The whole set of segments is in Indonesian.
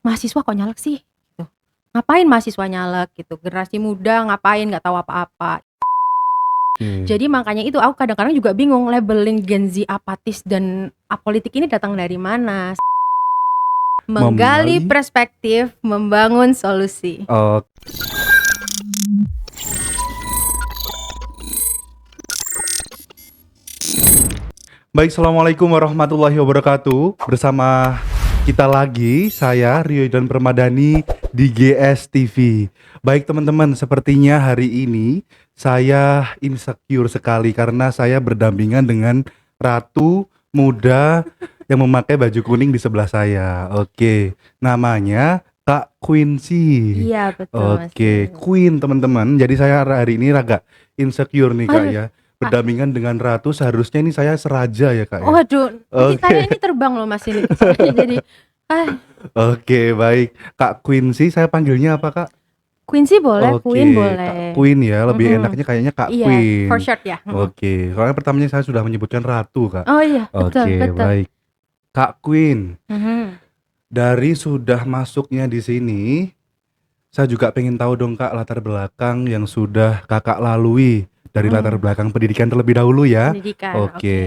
mahasiswa kok nyalek sih? Gitu. Ngapain mahasiswa nyalek gitu, generasi muda ngapain nggak tahu apa-apa. Oke. Jadi makanya itu aku kadang-kadang juga bingung labeling Gen Z apatis dan apolitik ini datang dari mana. Menggali Memgali perspektif, membangun solusi. oh, baik, assalamualaikum warahmatullahi wabarakatuh. Bersama kita lagi, saya Rio dan Permadani di GS TV. Baik teman-teman, sepertinya hari ini saya insecure sekali karena saya berdampingan dengan ratu muda yang memakai baju kuning di sebelah saya. Oke, namanya Kak Quincy. Iya betul Mas Oke, Rio. Queen teman-teman. Jadi saya hari ini agak insecure nih Kak Aduh, ya. Kak, Berdampingan dengan ratu, seharusnya ini saya seraja ya Kak ya. waduh, nanti saya Oke. ini terbang loh Mas ini. Saya jadi Oke, baik. Kak Quincy, saya panggilnya apa Kak? Quincy boleh, Queen Oke, Kak boleh. Queen ya, lebih Mm-mm. enaknya kayaknya Kak Iya, for Queen. short ya. Mm-mm. Oke, soalnya pertamanya saya sudah menyebutkan ratu Kak. Oh iya, betul Oke, betul. baik. Kak Queen, Mhm. dari sudah masuknya di sini, saya juga pengen tahu dong Kak latar belakang yang sudah Kakak lalui dari latar Mm. belakang pendidikan terlebih dahulu ya. Pendidikan, oke. Oke.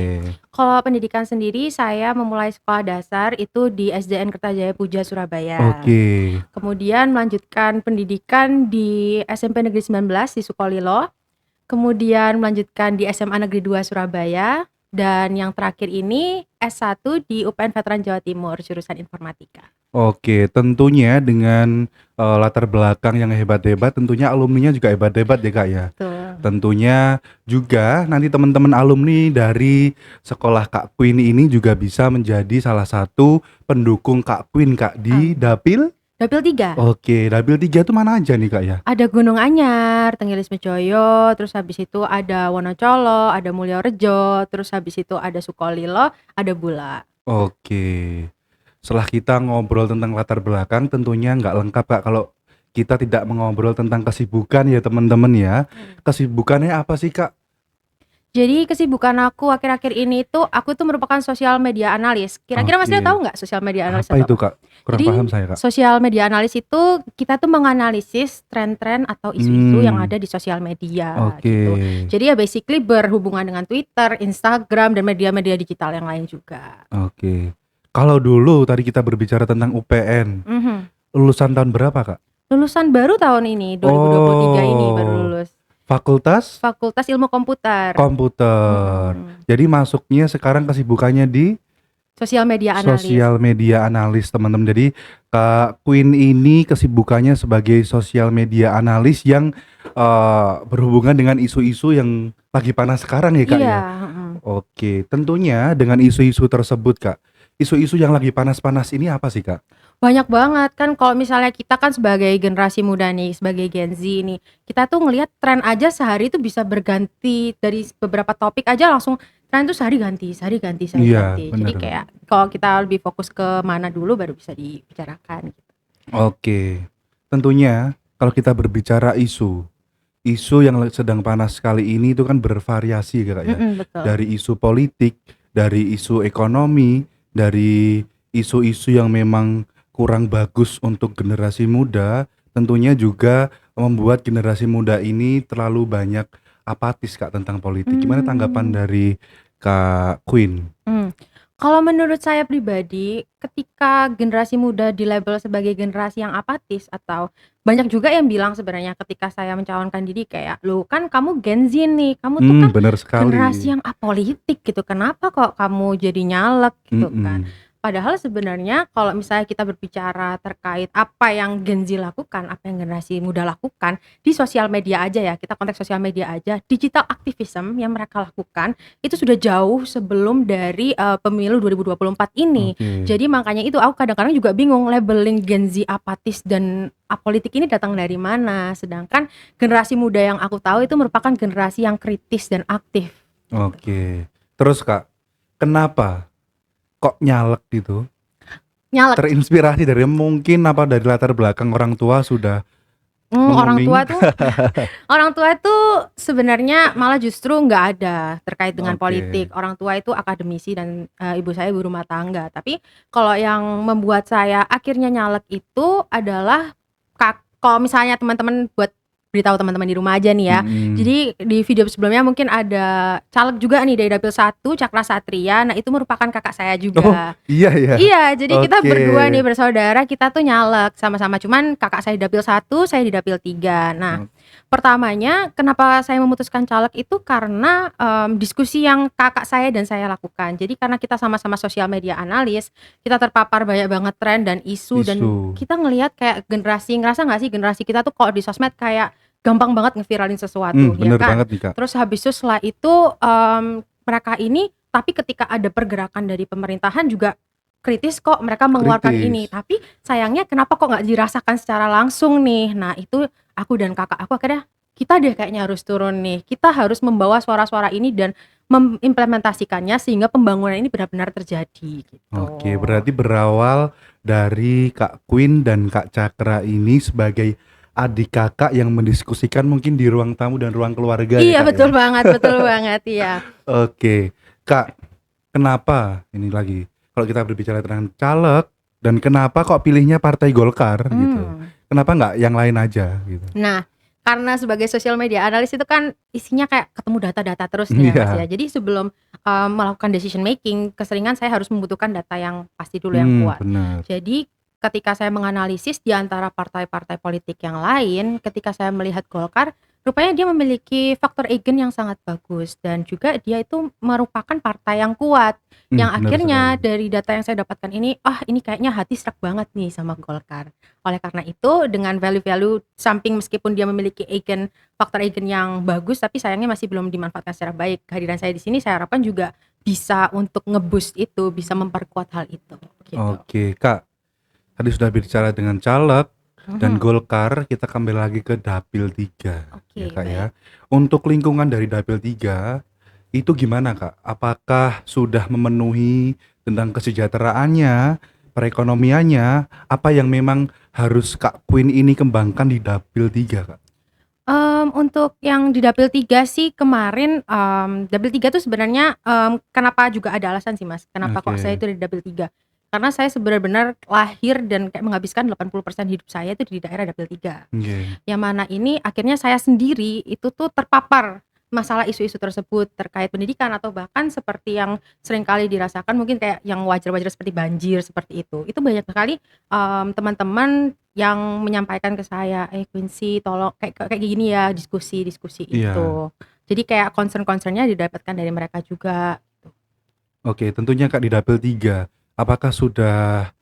Kalau pendidikan sendiri saya memulai sekolah dasar itu di SDN Kertajaya Puja Surabaya. Oke. Kemudian melanjutkan pendidikan di SMP Negeri 19 di Sukolilo. Kemudian melanjutkan di SMA Negeri 2 Surabaya. Dan yang terakhir ini S1 di UPN Veteran Jawa Timur, jurusan informatika. Oke, tentunya dengan latar belakang yang hebat-hebat, tentunya alumninya juga hebat-hebat ya Kak ya. Betul. Tentunya juga nanti teman-teman alumni dari sekolah Kak Queen ini juga bisa menjadi salah satu pendukung Kak Queen Kak di Dapil. Dapil 3. Oke, Dapil 3 itu mana aja nih Kak ya? Ada Gunung Anyar, Tenggilis Mejoyo, terus habis itu ada Wonocolo, ada Mulyorejo, terus habis itu ada Sukolilo, ada Bula. Oke. Setelah kita ngobrol tentang latar belakang, tentunya nggak lengkap Kak kalau kita tidak mengobrol tentang kesibukan ya teman-teman ya. Kesibukannya apa sih Kak? Jadi kesibukan aku akhir-akhir ini tuh, aku tuh merupakan sosial media analis. Kira-kira Mas Rio Oke. tahu nggak sosial media analis Apa itu itu apa? Kak? Kurang Jadi paham saya Kak. sosial media analis itu kita tuh menganalisis tren-tren atau isu-isu yang ada di sosial media Oke. gitu. Jadi ya basically berhubungan dengan Twitter, Instagram, dan media-media digital yang lain juga. Oke. Kalau dulu tadi kita berbicara tentang UPN, Mhm. lulusan tahun berapa Kak? Lulusan baru tahun ini, 2023 ini baru Oh, lulus. fakultas Fakultas Ilmu Komputer. komputer. Mhm. Jadi masuknya sekarang kesibukannya di Sosial media analis. sosial media analis teman-teman. Jadi Kak Queen ini kesibukannya sebagai sosial media analis yang berhubungan dengan isu-isu yang lagi panas sekarang ya Kak Iya, ya. mhm. Oke, tentunya dengan isu-isu tersebut Kak. Isu-isu yang lagi panas-panas ini apa sih Kak? Banyak banget kan kalau misalnya kita kan sebagai generasi muda nih, sebagai Gen Z nih, kita tuh ngelihat tren aja sehari itu bisa berganti dari beberapa topik aja langsung tren tuh sehari ganti, sehari ganti, sehari Iya, ganti. Jadi benar. kayak kalau kita lebih fokus ke mana dulu baru bisa dibicarakan gitu. Oke, tentunya kalau kita berbicara isu yang sedang panas sekali ini itu kan bervariasi ya Kak ya. Betul. Dari isu politik, dari isu ekonomi, dari isu-isu yang memang kurang bagus untuk generasi muda, tentunya juga membuat generasi muda ini terlalu banyak apatis Kak tentang politik. Gimana tanggapan dari Kak Queen? Kalau menurut saya pribadi, ketika generasi muda dilabel sebagai generasi yang apatis atau banyak juga yang bilang sebenarnya ketika saya mencalonkan diri kayak, "Loh kan kamu Gen Z nih, kamu tuh kan Benar generasi sekali. yang apolitik gitu, kenapa kok kamu jadi nyalek?" gitu kan. Mhm. Padahal sebenarnya kalau misalnya kita berbicara terkait apa yang Gen Z lakukan, apa yang generasi muda lakukan di sosial media aja ya, kita konteks sosial media aja, digital activism yang mereka lakukan itu sudah jauh sebelum dari pemilu 2024 ini. Oke. Jadi makanya itu aku kadang-kadang juga bingung labeling Gen Z apatis dan apolitik ini datang dari mana. Sedangkan generasi muda yang aku tahu itu merupakan generasi yang kritis dan aktif. Oke. Terus Kak, kenapa kok nyalek gitu? Nyalek. Terinspirasi dari mungkin apa dari latar belakang orang tua sudah Orang menguning? tua tuh orang tua itu sebenarnya malah justru nggak ada terkait dengan Oke. politik. Orang tua itu akademisi dan, ibu saya ibu rumah tangga. Tapi kalau yang membuat saya akhirnya nyalek itu adalah kalau misalnya teman-teman buat beritahu teman-teman di rumah aja nih ya. Mhm. Jadi di video sebelumnya mungkin ada caleg juga nih dari Dapil 1 Cakra Satria. Nah, itu merupakan kakak saya Oh, juga. iya ya? Iya, jadi kita Oke. berdua nih bersaudara, kita tuh nyalek sama-sama, cuman kakak saya di dapil 1, saya di dapil 3. Nah, Oh, pertamanya kenapa saya memutuskan caleg itu karena, diskusi yang kakak saya dan saya lakukan. Jadi karena kita sama-sama sosial media analis, kita terpapar banyak banget tren dan isu dan isu. kita ngelihat kayak ngerasa nggak sih generasi kita tuh kalau di sosmed kayak gampang banget ngeviralin sesuatu, ya Bener kan? banget nih, Kak. Terus habis itu setelah itu, mereka ini tapi ketika ada pergerakan dari pemerintahan juga kritis kok mereka mengeluarkan ini, Kritis. tapi sayangnya kenapa kok nggak dirasakan secara langsung nih. Nah itu aku dan kakak aku akhirnya, kita deh kayaknya harus turun nih, kita harus membawa suara-suara ini dan mengimplementasikannya sehingga pembangunan ini benar-benar terjadi gitu. Oke, berarti berawal dari Kak Queen dan Kak Cakra ini sebagai adik kakak yang mendiskusikan mungkin di ruang tamu dan ruang keluarga ya, Iya Kak, ya? betul banget, iya. Oke. Kak, kenapa ini lagi, kalau kita berbicara tentang caleg dan kenapa kok pilihnya Partai Golkar gitu? Mmm. Kenapa nggak yang lain aja gitu? Nah, karena sebagai social media analyst itu kan isinya kayak ketemu data-data terus nih ya, Mas, ya. Iya. Jadi sebelum, melakukan decision making, keseringan saya harus membutuhkan data yang pasti dulu yang kuat. Bener. Jadi ketika saya menganalisis di antara partai-partai politik yang lain, ketika saya melihat Golkar, rupanya dia memiliki faktor agen yang sangat bagus dan juga dia itu merupakan partai yang kuat. Yang Bener akhirnya sekali. dari data yang saya dapatkan ini, ini kayaknya hati serak banget nih sama Golkar. Oleh karena itu dengan value-value samping meskipun dia memiliki faktor agen yang bagus, tapi sayangnya masih belum dimanfaatkan secara baik. Kehadiran saya di sini saya harapkan juga bisa untuk nge-boost itu, bisa memperkuat hal itu, gitu. Oke, Kak, tadi sudah bicara dengan caleg dan Mhm. Golkar, kita kembali lagi ke Dapil 3 ya, Oke, Kak, ya. baik. Untuk lingkungan dari Dapil 3 itu gimana, Kak? Apakah sudah memenuhi tentang kesejahteraannya, perekonomiannya, apa yang memang harus Kak Queen ini kembangkan di Dapil 3, Kak? Untuk yang di dapil 3 sih kemarin, dapil 3 tuh sebenarnya, kenapa juga ada alasan sih, Mas, kenapa kok saya Oke. itu di dapil 3. Karena saya benar-benar lahir dan kayak menghabiskan 80% hidup saya itu di daerah dapil 3. Oke. Yang mana ini akhirnya saya sendiri itu tuh terpapar masalah isu-isu tersebut terkait pendidikan atau bahkan seperti yang seringkali dirasakan mungkin kayak yang wajar-wajar seperti banjir seperti itu. Itu banyak sekali, teman-teman yang menyampaikan ke saya, Quincy tolong kayak kayak gini ya diskusi-diskusi Iya. itu. Jadi kayak concern-concern-nya didapatkan dari mereka juga gitu. Oke, tentunya Kak di Dapil 3, apakah sudah,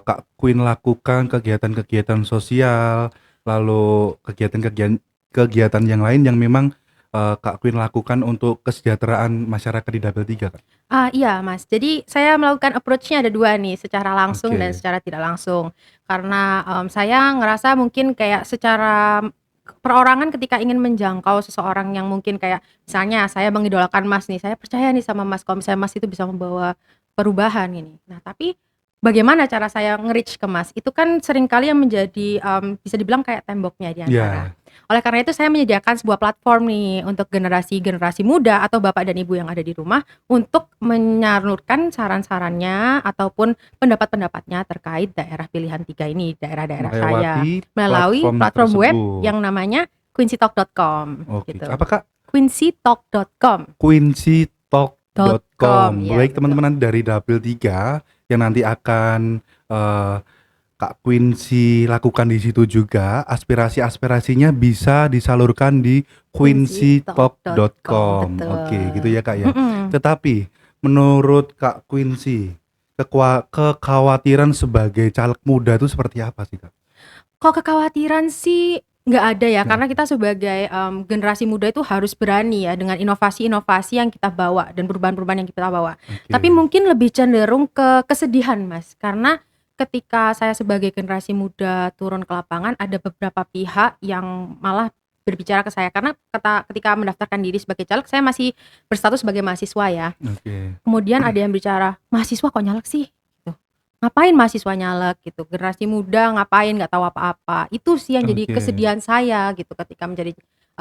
Kak Queen lakukan kegiatan-kegiatan sosial, lalu kegiatan yang lain yang memang, Kak Queen lakukan untuk kesejahteraan masyarakat di Dapil 3, Kak? Iya, Mas. Jadi saya melakukan approach-nya ada 2 nih, secara langsung dan Oke. secara tidak langsung. Karena, saya ngerasa mungkin kayak secara perorangan ketika ingin menjangkau seseorang yang mungkin kayak misalnya saya mengidolakan Mas nih, saya percaya nih sama Mas kalau misalnya Mas itu bisa membawa perubahan ini. Nah, tapi bagaimana cara saya nge-reach ke Mas, itu kan seringkali yang menjadi, bisa dibilang kayak temboknya di antara. Iya. Oleh karena itu saya menyediakan sebuah platform nih untuk generasi-generasi muda atau bapak dan ibu yang ada di rumah untuk menyalurkan saran-sarannya ataupun pendapat-pendapatnya terkait daerah pilihan 3 ini, daerah-daerah saya, Melewati melalui platform platform web tersebut. yang namanya quincytalk.com Oke, gitu. apa, Kak? quincytalk.com. quincytalk.com. Ya Baik betul. teman-teman dari Dapil 3 yang nanti akan, Kak Quincy lakukan di situ juga, aspirasi-aspirasinya bisa disalurkan di quincytalk.com, quincytalk.com. Oke, gitu betul. ya, Kak, ya. Mhm. Tetapi menurut Kak Quincy, kekhawatiran sebagai caleg muda itu seperti apa sih, Kak? Kalau kekhawatiran sih nggak ada ya, Nggak karena ada. kita sebagai, generasi muda itu harus berani ya dengan inovasi-inovasi yang kita bawa dan perubahan-perubahan yang kita bawa. Tapi Oke. mungkin lebih cenderung ke kesedihan, Mas, karena ketika saya sebagai generasi muda turun ke lapangan, ada beberapa pihak yang malah berbicara ke saya karena ketika mendaftarkan diri sebagai caleg, saya masih berstatus sebagai mahasiswa ya. Oke. Kemudian ada yang bicara, "Mahasiswa kok nyalek sih?" Gitu. ngapain mahasiswa nyalek gitu, generasi muda ngapain nggak tahu apa-apa. Itu sih yang jadi Oke. kesedihan saya gitu ketika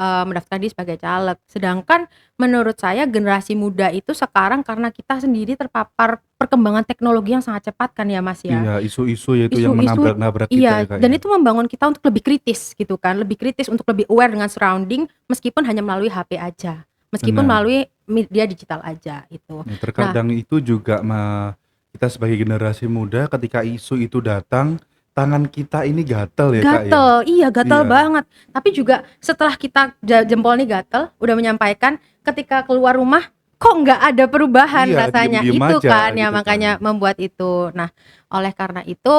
mendaftar diri sebagai caleg. Sedangkan menurut saya generasi muda itu sekarang karena kita sendiri terpapar perkembangan teknologi yang sangat cepat kan ya, Mas, ya. Iya, isu-isu ya itu yang Isu-isu menabrak-nabrak kita ya, iya, Kak, dan ya? itu membangun kita untuk lebih kritis gitu kan, lebih kritis untuk lebih aware dengan surrounding meskipun hanya melalui HP aja, meskipun Benar. melalui media digital aja itu. Ya, Nah, terkadang itu juga kita sebagai generasi muda ketika isu itu datang, tangan kita ini gatel ya, Kak, ya? gatel, iya gatel Iya, banget. Tapi juga setelah kita jempol nih gatel, udah menyampaikan, ketika keluar rumah kok nggak ada perubahan iya, rasanya, diem-diem itu aja kan yang gitu kan. makanya membuat itu. Nah, oleh karena itu,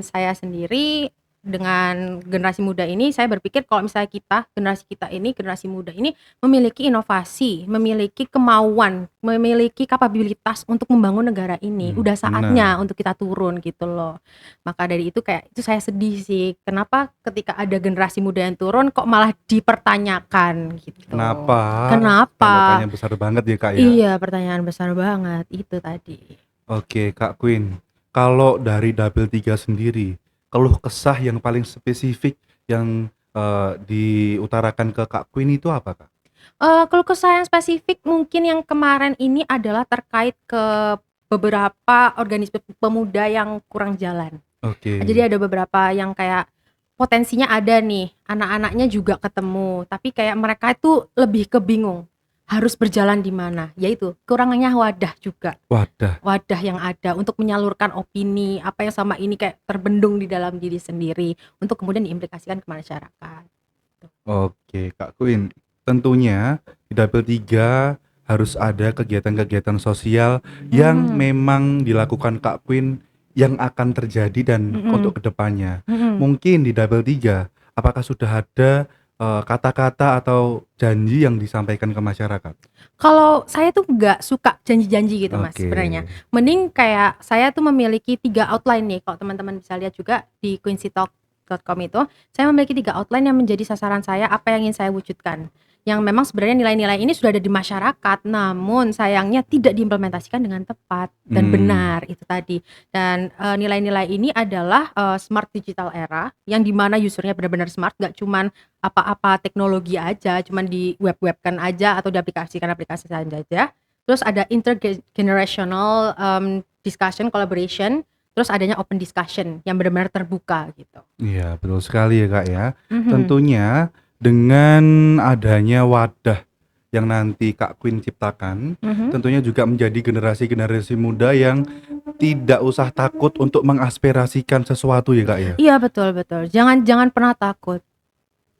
saya sendiri dengan generasi muda ini, saya berpikir kalau misalnya generasi muda ini memiliki inovasi, memiliki kemauan, memiliki kapabilitas untuk membangun negara ini, udah saatnya Benar. untuk kita turun gitu loh. Maka dari itu kayak itu saya sedih sih, kenapa ketika ada generasi muda yang turun kok malah dipertanyakan gitu. Kenapa? Tanda tanya Kenapa? besar banget ya, Kak, ya? Iya, pertanyaan besar banget, itu tadi. Oke, Kak Queen. Kalau dari Double 3 sendiri, keluh kesah yang paling spesifik yang diutarakan ke Kak Queen itu apa, Kak? Keluh kesah yang spesifik mungkin yang kemarin ini adalah terkait ke beberapa organisme pemuda yang kurang jalan. Oke. Jadi ada beberapa yang kayak potensinya ada nih, anak-anaknya juga ketemu, tapi kayak mereka itu lebih ke bingung, harus berjalan di mana, yaitu kurangnya wadah juga. Wadah. Wadah yang ada untuk menyalurkan opini, apa yang sama ini kayak terbendung di dalam diri sendiri, untuk kemudian diimplikasikan ke masyarakat. Oke, Kak Queen. Tentunya di Double 3 harus ada kegiatan-kegiatan sosial yang Mhm, memang dilakukan Kak Queen yang akan terjadi dan mhm, untuk kedepannya. mhm. Mungkin di Double 3 apakah sudah ada kata-kata atau janji yang disampaikan ke masyarakat? Kalau saya tuh nggak suka janji-janji gitu, Mas, Oke. sebenarnya. Mending kayak saya tuh memiliki 3 outline nih, kalau teman-teman bisa lihat juga di quincytalk.com itu, saya memiliki 3 outline yang menjadi sasaran saya, apa yang ingin saya wujudkan. Yang memang sebenarnya nilai-nilai ini sudah ada di masyarakat, namun sayangnya tidak diimplementasikan dengan tepat dan Hmm. benar, itu tadi. Dan, nilai-nilai ini adalah, smart digital era, yang di mana user-nya benar-benar smart, nggak cuman apa-apa teknologi aja, cuman di web-webkan aja atau diaplikasikan saja. Terus ada intergenerational, discussion, collaboration, terus adanya open discussion yang benar-benar terbuka gitu. Iya, betul sekali ya, Kak, ya. Mhm, Tentunya dengan adanya wadah yang nanti Kak Queen ciptakan, mhm. tentunya juga menjadi generasi-generasi muda yang tidak usah takut untuk mengaspirasikan sesuatu ya, Kak, ya. Iya, betul betul. Jangan jangan pernah takut.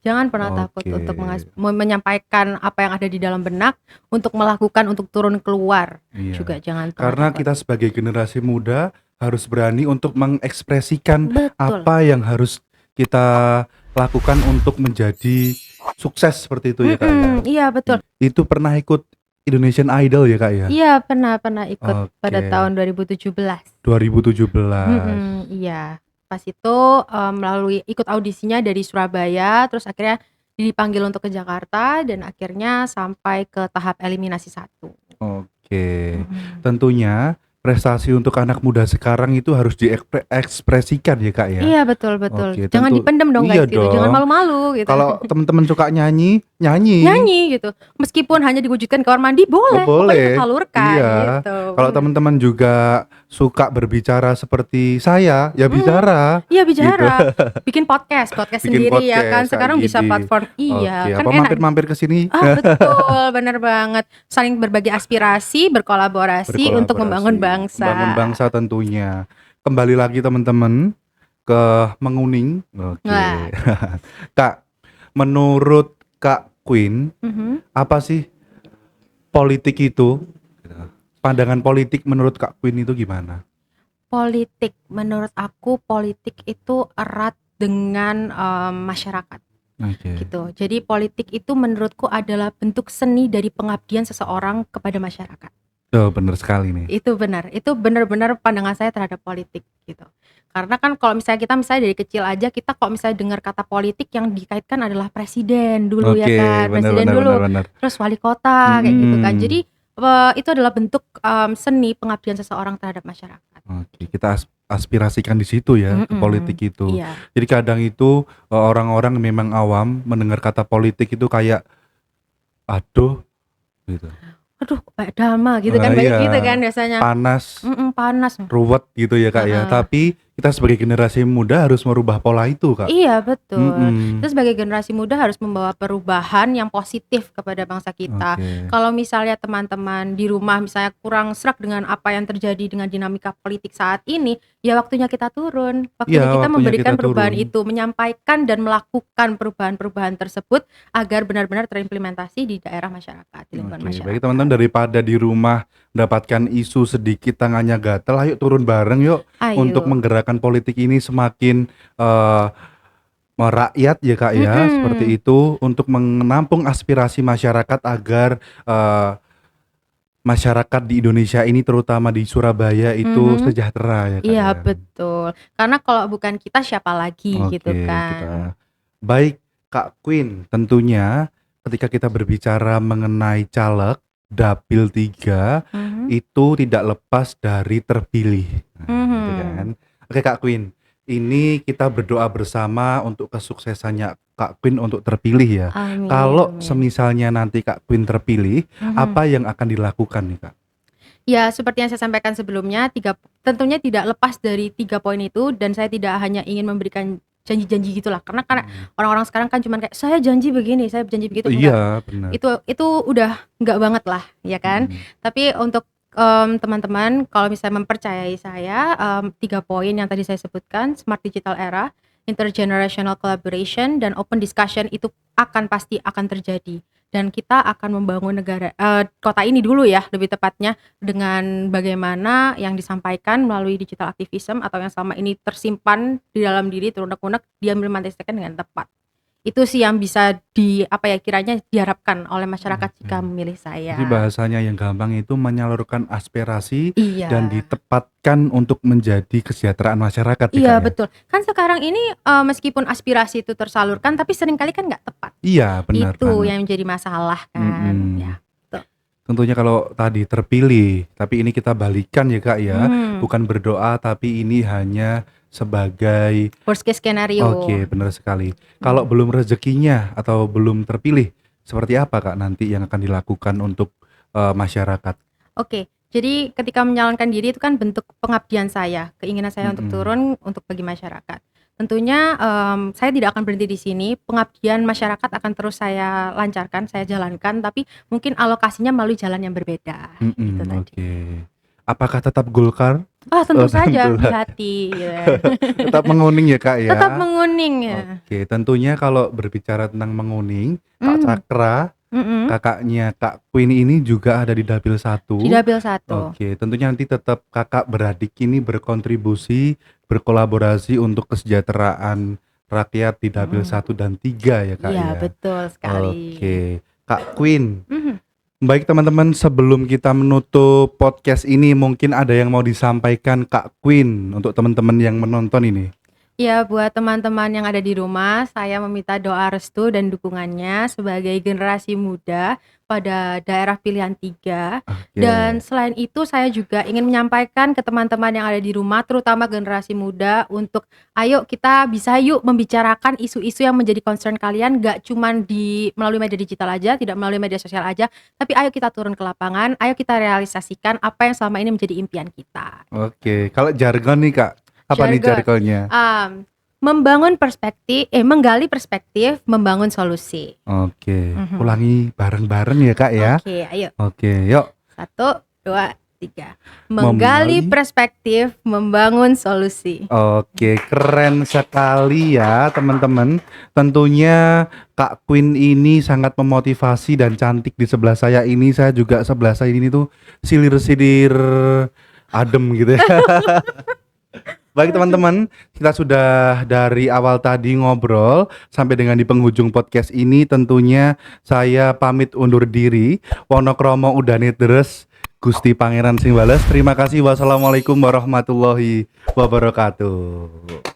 Jangan pernah takut Oke. untuk menyampaikan apa yang ada di dalam benak, untuk melakukan, untuk turun keluar. Juga Iya. jangan pernah Karena takut. kita sebagai generasi muda harus berani untuk mengekspresikan Betul. apa yang harus kita lakukan untuk menjadi sukses seperti itu ya, Kak, ya. Mhm, iya betul. Itu pernah ikut Indonesian Idol ya, Kak, ya? Iya, pernah ikut pada Oke, tahun 2017. 2017. Mhm, iya. Pas itu, melalui ikut audisinya dari Surabaya, terus akhirnya dipanggil untuk ke Jakarta dan akhirnya sampai ke tahap eliminasi 1. Oke. Mhm. Tentunya prestasi untuk anak muda sekarang itu harus diekspresikan ya, Kak, ya? Iya, betul betul. Oke, Jangan tentu dipendem dong iya guys gitu, jangan dong. malu-malu gitu. Kalau teman-teman suka nyanyi, nyanyi. Nyanyi gitu, meskipun hanya diwujudkan kamar mandi Oh boleh, pokoknya boleh, tersalurkan iya. gitu, Kalau bener. teman-teman juga suka berbicara seperti saya, ya Mhm, bicara, iya gitu. bicara, bikin podcast podcast Bikin sendiri ya kan, podcast, Kak sekarang bisa Gidi. platform iya, Oke, kan apa enak. mampir-mampir ke sini? Betul, bener banget. Saling berbagi aspirasi, berkolaborasi untuk membangun Berkolaborasi, membangun bangsa. bangsa tentunya. Kembali lagi teman-teman ke menguning. Wah, Oke. Kak, menurut Kak Queen, mhm. apa sih politik itu? Pandangan politik menurut Kak Queen itu gimana? Politik, menurut aku politik itu erat dengan, masyarakat, Oke. gitu. Jadi politik itu menurutku adalah bentuk seni dari pengabdian seseorang kepada masyarakat. Oh, bener sekali nih. Itu benar, itu benar-benar pandangan saya terhadap politik, gitu. Karena kan kalau misalnya dari kecil aja kita kalau misalnya dengar kata politik yang dikaitkan adalah presiden dulu ya Oke, kan, bener presiden bener bener dulu, bener. terus wali kota kayak gitu kan. Mhm. Jadi, itu adalah bentuk, seni pengabdian seseorang terhadap masyarakat. Oke, kita aspirasikan di situ ya, ke Mhm, politik itu. iya. Jadi kadang itu, orang-orang memang awam mendengar kata politik itu kayak, "Aduh," gitu. "Aduh kayak drama," gitu kan, banyak Iya, gitu kan biasanya. panas, Panas. ruwet gitu ya, Kak, ya. Heeh. Tapi kita sebagai generasi muda harus merubah pola itu, Kak. Iya betul. Kita Mhm, sebagai generasi muda harus membawa perubahan yang positif kepada bangsa kita. oke. Kalau misalnya teman-teman di rumah misalnya kurang sreg dengan apa yang terjadi dengan dinamika politik saat ini, ya waktunya kita turun. Iya, Waktunya kita waktunya kita memberikan perubahan turun. itu, menyampaikan dan melakukan perubahan-perubahan tersebut agar benar-benar terimplementasi di daerah masyarakat, di lingkungan Oke, baik masyarakat. teman-teman, daripada di rumah mendapatkan isu sedikit tangannya gatel, ayo turun bareng yuk untuk Ayo. menggerakkan politik ini semakin eee, merakyat ya, Kak, ya, Mhm. seperti itu untuk menampung aspirasi masyarakat agar, eee, masyarakat di Indonesia ini terutama di Surabaya itu Mhm. sejahtera ya, Kak, Iya ya. betul. Karena kalau bukan kita siapa lagi gitu Oke, kan. kita baik, Kak Queen, tentunya ketika kita berbicara mengenai caleg, dapil 3 Mhm. itu tidak lepas dari terpilih. Nah, gitu kan. Mhm. Oke, Kak Queen, ini kita berdoa bersama untuk kesuksesannya Kak Queen untuk terpilih ya. Amin Kalau amin. semisalnya nanti Kak Queen terpilih, Mhm. apa yang akan dilakukan nih, Kak? Ya seperti yang saya sampaikan sebelumnya, tentunya tidak lepas dari 3 poin itu dan saya tidak hanya ingin memberikan janji-janji gitulah, karena Mhm. orang-orang sekarang kan cuman kayak, "Saya janji begini, saya janji begitu," enggak. Iya, benar. Itu udah enggak banget lah, ya kan. Mhm. Tapi untuk, teman-teman kalau misalnya mempercayai saya, 3 poin yang tadi saya sebutkan, smart digital era, intergenerational collaboration, dan open discussion itu pasti akan terjadi. Dan kita akan membangun kota ini dulu ya lebih tepatnya, dengan bagaimana yang disampaikan melalui digital activism atau yang selama ini tersimpan di dalam diri terunek-unek diimplementasikan dengan tepat. Itu sih yang bisa kiranya diharapkan oleh masyarakat Oke. jika memilih Jadi saya. bahasanya yang gampang itu menyalurkan aspirasi dan Iya. ditempatkan untuk menjadi kesejahteraan masyarakat ya, Kak, Iya ya? betul. Kan sekarang ini, meskipun aspirasi itu tersalurkan tapi seringkali kan nggak tepat. Iya, benar Itu banget. yang menjadi masalah kan, Mhm. ya, betul. Tentunya kalau tadi terpilih, tapi ini kita balikan ya, Kak, ya, Mhm. bukan berdoa tapi ini hanya sebagai Worst case scenario. oke, benar sekali. Kalau Mhm. belum rezekinya atau belum terpilih, seperti apa, Kak, nanti yang akan dilakukan untuk, masyarakat? Oke, jadi ketika menyalonkan diri itu kan bentuk pengabdian saya, keinginan saya untuk Mhm. turun untuk bagi masyarakat. Tentunya, saya tidak akan berhenti di sini, pengabdian masyarakat akan terus saya lancarkan, saya jalankan, tapi mungkin alokasinya melalui jalan yang berbeda, itu Mhm, tadi. oke. Apakah tetap Golkar? Oh Oh, tentu saja, di tentulah. hati, gitu kan. Tetap menguning ya, Kak, Tetap ya? menguning ya. Oke, tentunya kalau berbicara tentang menguning, Kak Mhm, Cakra, mhm, kakaknya Kak Queen ini juga ada di dapil di 1. dapil 1. Oke, tentunya nanti tetap Kakak beradik ini berkontribusi, berkolaborasi untuk kesejahteraan rakyat di dapil Mhm. 1 dan 3 ya, Kak, Iya ya? betul sekali. Oke, Kak Queen, Mhm. baik teman-teman, sebelum kita menutup podcast ini mungkin ada yang mau disampaikan Kak Queen untuk teman-teman yang menonton ini? Ya, buat teman-teman yang ada di rumah, saya meminta doa restu dan dukungannya sebagai generasi muda pada daerah pilihan 3. Dan Oke. selain itu saya juga ingin menyampaikan ke teman-teman yang ada di rumah, terutama generasi muda untuk ayo kita bisa yuk membicarakan isu-isu yang menjadi concern kalian, gak cuman melalui media digital aja, tidak melalui media sosial aja, tapi ayo kita turun ke lapangan, ayo kita realisasikan apa yang selama ini menjadi impian kita. Oke, kalau jargon nih, Kak, apa nih Jargon, jargonnya? menggali perspektif, membangun solusi. Oke, Mhm. ulangi bareng-bareng ya, Kak, ya. Oke, ayo. Oke, yuk. 1, 2, 3. Menggali Menggali. perspektif, membangun solusi. Oke, keren sekali ya, teman-teman. Tentunya Kak Queen ini sangat memotivasi dan cantik di sebelah saya ini. Saya juga sebelah saya ini tuh silir-silir adem gitu ya. Baik Waduh. teman-teman, kita sudah dari awal tadi ngobrol sampai dengan di penghujung podcast ini, tentunya saya pamit undur diri. Wonokromo udane deres, Gusti Pangeran sing bales. Terima kasih. Wassalamualaikum warahmatullahi wabarakatuh.